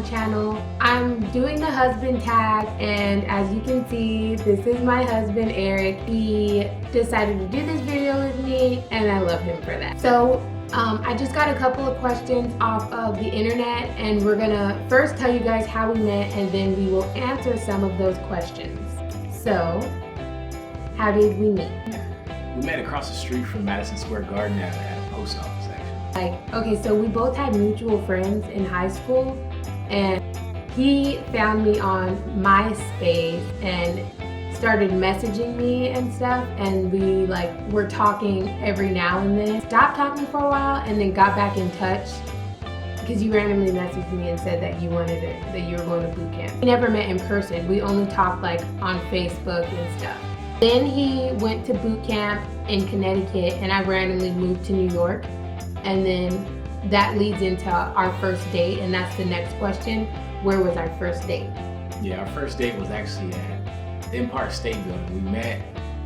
channel. I'm doing the husband tag, and as you can see, this is my husband Eric. He decided to do this video with me and I love him for that. So I just got a couple of questions off of the internet, and we're gonna first tell you guys how we met and then we will answer some of those questions. So, how did we meet? We met across the street from Madison Square Garden at a post office, actually. Okay, so we both had mutual friends in high school, and he found me on MySpace and started messaging me and stuff, and we were talking every now and then. Stopped talking for a while and then got back in touch because you randomly messaged me and said that you were going to boot camp. We never met in person. We only talked on Facebook and stuff. Then he went to boot camp in Connecticut and I randomly moved to New York, and then that leads into our first date, and that's the next question. Where was our first date? Yeah, our first date was actually at the Empire State Building.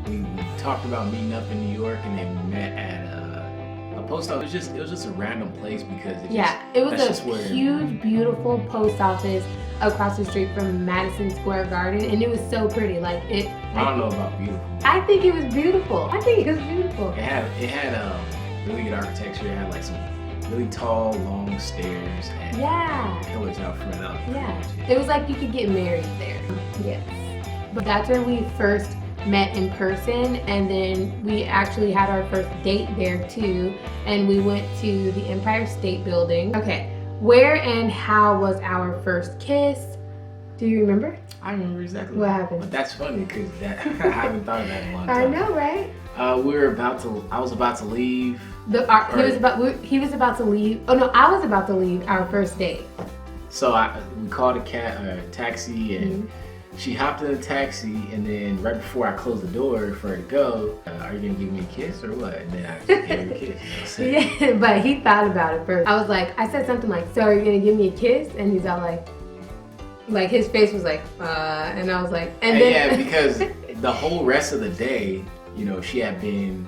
We talked about meeting up in New York, and then we met at a post office. It was just a random place because it was a huge, beautiful post office across the street from Madison Square Garden, and it was so pretty. I don't know about beautiful. I think it was beautiful. It had really good architecture. It had some really tall, long stairs and pillars out front. It was like you could get married there. Yes. But that's where we first met in person, and then we actually had our first date there too, and we went to the Empire State Building. Okay, where and how was our first kiss? Do you remember? I remember exactly what happened. But that's funny because I haven't thought of that in a long time. I know, right? I was about to leave. He was about to leave. Oh no, I was about to leave our first date. So we called a taxi, and she hopped in the taxi, and then right before I closed the door for her to go, are you gonna give me a kiss or what? And then I gave her a kiss. Yeah, but he thought about it first. I said something like, "So are you gonna give me a kiss?" And he's all like his face was and I was like, and then yeah, because the whole rest of the day, she had been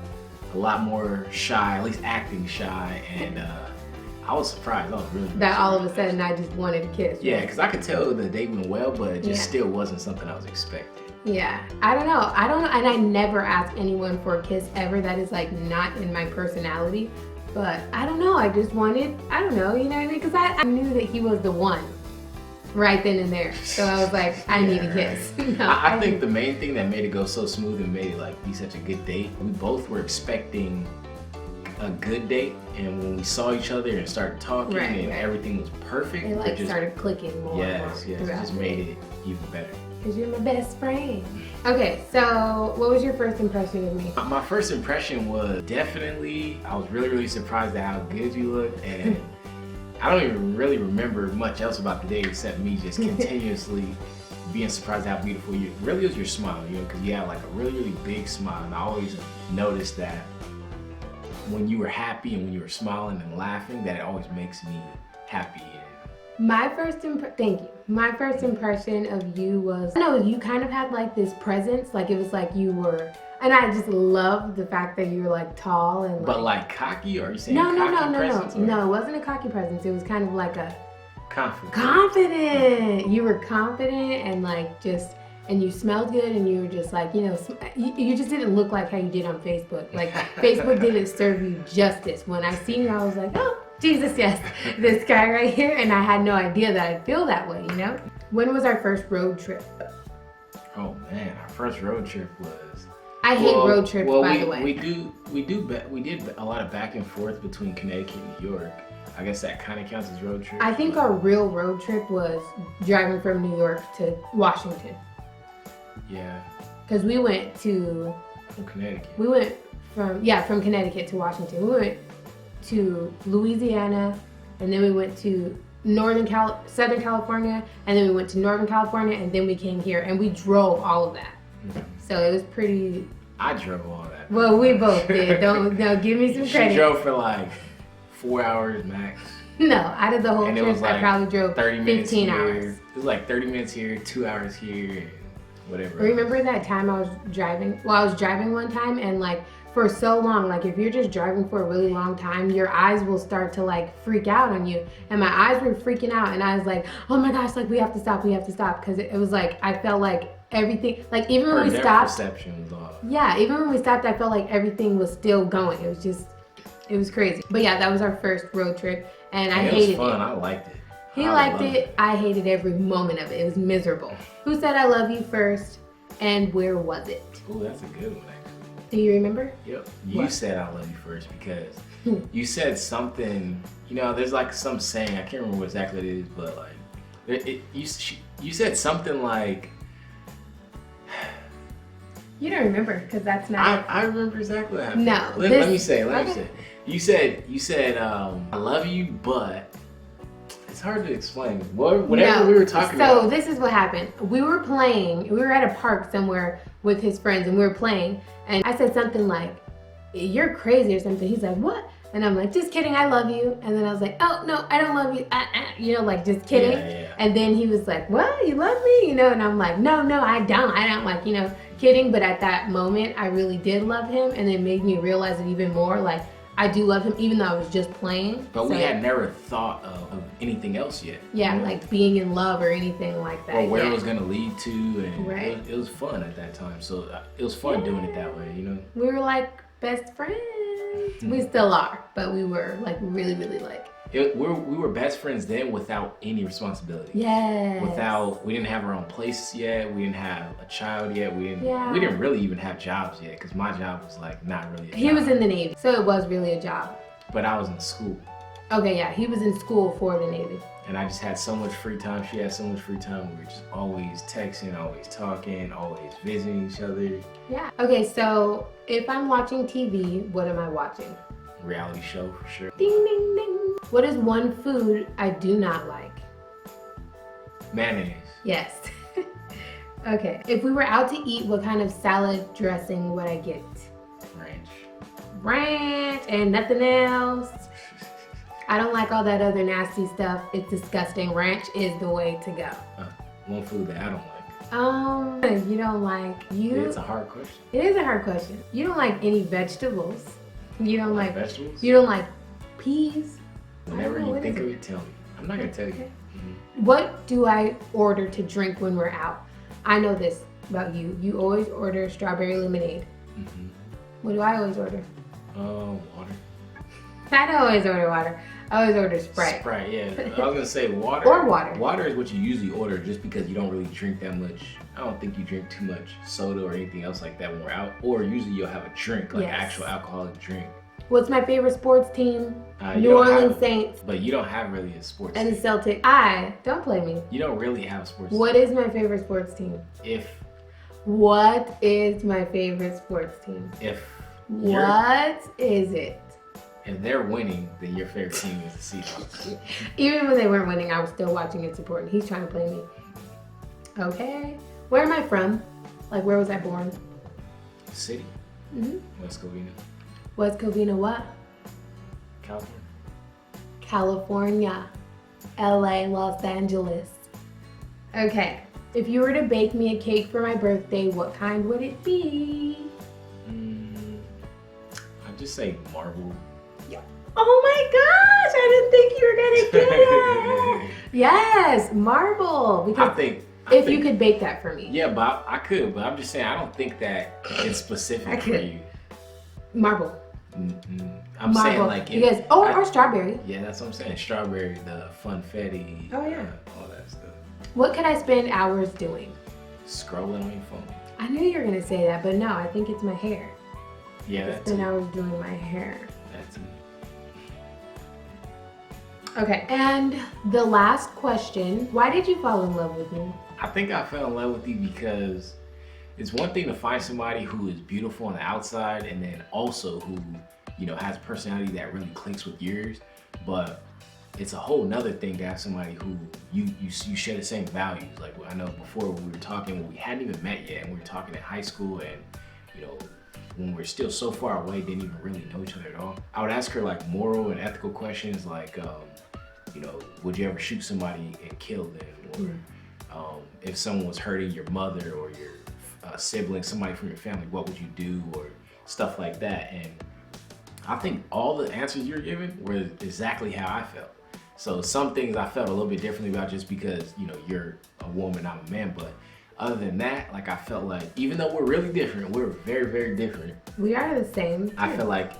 a lot more shy, at least acting shy, and I was surprised. I was really that all of a sudden I just wanted a kiss. Yeah, because I could tell the date went well, but it just still wasn't something I was expecting. Yeah, I don't know, and I never ask anyone for a kiss ever. That is not in my personality. But I don't know, I just wanted, I don't know, you know what I mean? Because I knew that he was the one right then and there. So I was like, I need a kiss. I think the main thing that made it go so smooth and made it be such a good date, we both were expecting a good date, and when we saw each other and started talking everything was perfect. It started clicking more and more. Yes, it just made it even better. Because you're my best friend. Okay, so what was your first impression of me? My first impression was definitely, I was really, really surprised at how good you looked, and I don't even really remember much else about the day except me just continuously being surprised at how beautiful you really is. Your smile, because you have a really, really big smile, and I always noticed that when you were happy and when you were smiling and laughing, that it always makes me happy. Thank you. My first impression of you was, you kind of had this presence, it was you were, and I just loved the fact that you were tall and But cocky, or are you saying presence? No, it wasn't a cocky presence. It was kind of a confident. You were confident and and you smelled good, and you were just you just didn't look like how you did on Facebook. Facebook didn't serve you justice. When I seen you, I was like, oh, Jesus, yes, this guy right here, and I had no idea that I'd feel that way, When was our first road trip? Oh man, our first road trip was... I hate road trips, by the way. We did a lot of back and forth between Connecticut and New York. I guess that kind of counts as road trip. I think our real road trip was driving from New York to Washington. Yeah. Because we went to... From Connecticut. We went from Connecticut to Washington. We went to Louisiana, and then we went to Southern California, and then we went to Northern California, and then we came here, and we drove all of that. So it was pretty... I drove all that. Well, we both did. Don't give me some credit. She drove for 4 hours max. No, out of the whole trip, I probably drove 15 hours. It was 30 minutes here, 2 hours here, whatever. Remember that time I was driving? Well, I was driving one time, and for so long. Like if you're just driving for a really long time, your eyes will start to like freak out on you. And my eyes were freaking out, and I was like, oh my gosh, like we have to stop, because it was like I felt like everything, like even when we stopped, perception was off. yeah, even when we stopped, I felt like everything was still going. It was crazy. But yeah, that was our first road trip, and I hated it. It was fun. I liked it. He liked it. I hated every moment of it. It was miserable. Who said I love you first, and where was it? Ooh, that's a good one, actually. Do you remember? Yep. You said I love you first because you said something, you know, there's like some saying, I can't remember what exactly it is, but like, you said something like... You don't remember, because that's not... I remember exactly what happened. No. Let me say. You said, I love you, but... It's hard to explain. Whatever we were talking about. So this is what happened. We were at a park somewhere with his friends, and we were playing, and I said something like, you're crazy or something. He's like, what? And I'm like, just kidding, I love you. And then I was like, oh no, I don't love you. You know, like just kidding. Yeah. And then he was like, what? You love me? You know, and I'm like, no, I don't. I don't, like, you know, kidding. But at that moment, I really did love him, and it made me realize it even more. Like, I do love him, even though I was just playing. But we had never thought of anything else yet. Yeah, like being in love or anything like that. Or where it was going to lead to. And right. It was fun at that time. So it was fun doing it that way, you know? We were like best friends. We still are, but we were like really, really like. We were best friends then without any responsibility. Yes. We didn't have our own place yet. We didn't have a child yet. We didn't really even have jobs yet, because my job was like not really a job. He was in the Navy, so it was really a job. But I was in school. Okay, yeah, he was in school for the Navy. And I just had so much free time. She had so much free time. We were just always texting, always talking, always visiting each other. Yeah. Okay, so if I'm watching TV, what am I watching? Reality show for sure. Ding, ding, ding. What is one food I do not like? Mayonnaise. Yes. Okay. If we were out to eat, what kind of salad dressing would I get? Ranch and nothing else. I don't like all that other nasty stuff. It's disgusting. Ranch is the way to go. One food that I don't like. You don't like It's a hard question. It is a hard question. You don't like any vegetables. You don't like vegetables? You don't like peas. Whenever you think of it, tell me. I'm not gonna tell you. Okay. What do I order to drink when we're out? I know this about you. You always order strawberry lemonade. Mm-hmm. What do I always order? Water. I don't always order water. I always order Sprite. Sprite, yeah. I was gonna say water. Or water. Water is what you usually order just because you don't really drink that much. I don't think you drink too much soda or anything else like that when we're out. Or usually you'll have a drink, like actual alcoholic drink. What's my favorite sports team? New Orleans Saints. But you don't have really a sports team. And the Celtics. Don't play me. You don't really have a sports team. What is my favorite sports team? What is my favorite sports team? What is it? If they're winning, then your favorite team is the Seahawks. Even when they weren't winning, I was still watching and supporting. He's trying to play me. Okay. Where am I from? Like, where was I born? City. West Covina. West Covina what? California. California. LA, Los Angeles. Okay. If you were to bake me a cake for my birthday, what kind would it be? I'd just say marble. Oh my gosh, I didn't think you were gonna get it. Yes, marble. Because if you could bake that for me. Yeah, but I could, but I'm just saying I don't think that it's specific for you. Marble. I'm saying like or strawberry. Yeah, that's what I'm saying. Strawberry, the funfetti. Oh yeah. All that stuff. What could I spend hours doing? Scrolling on your phone. I knew you were gonna say that, but no, I think it's my hair. Yeah, that's spend hours doing my hair. That's it. Okay, and the last question, why did you fall in love with me? I think I fell in love with you because it's one thing to find somebody who is beautiful on the outside and then also who, you know, has a personality that really clicks with yours, but it's a whole nother thing to have somebody who you share the same values. Like I know before we were talking when we hadn't even met yet and we were talking in high school and, you know, when we're still so far away, didn't even really know each other at all. I would ask her like moral and ethical questions like, you know, would you ever shoot somebody and kill them? Or if someone was hurting your mother or your sibling, somebody from your family, what would you do? Or stuff like that. And I think all the answers you're giving were exactly how I felt. So some things I felt a little bit differently about just because, you know, you're a woman, I'm a man. But other than that, like I felt like, even though we're really different, we're very, very different. We are the same. I feel like,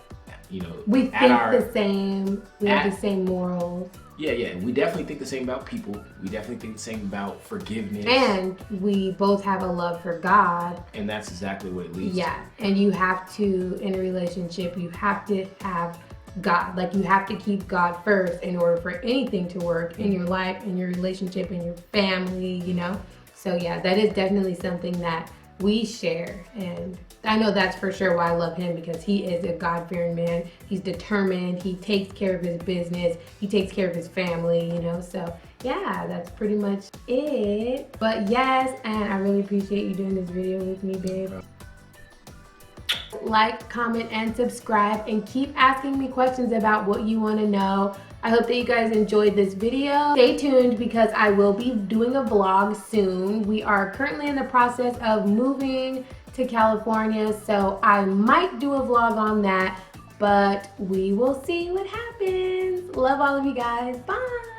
you know, we think the same. We have the same morals. Yeah, we definitely think the same about people. We definitely think the same about forgiveness. And we both have a love for God. And that's exactly what it leads to. Yeah, and you have to, in a relationship, you have to have God. Like, you have to keep God first in order for anything to work in your life, in your relationship, in your family, you know? So yeah, that is definitely something that we share. And I know that's for sure why I love him, because he is a God-fearing man. He's determined. He takes care of his business. He takes care of his family, you know? So yeah, that's pretty much it. But yes, and I really appreciate you doing this video with me, babe. Like, comment, and subscribe, and keep asking me questions about what you want to know. I hope that you guys enjoyed this video. Stay tuned because I will be doing a vlog soon. We are currently in the process of moving to California, so I might do a vlog on that, but we will see what happens. Love all of you guys. Bye.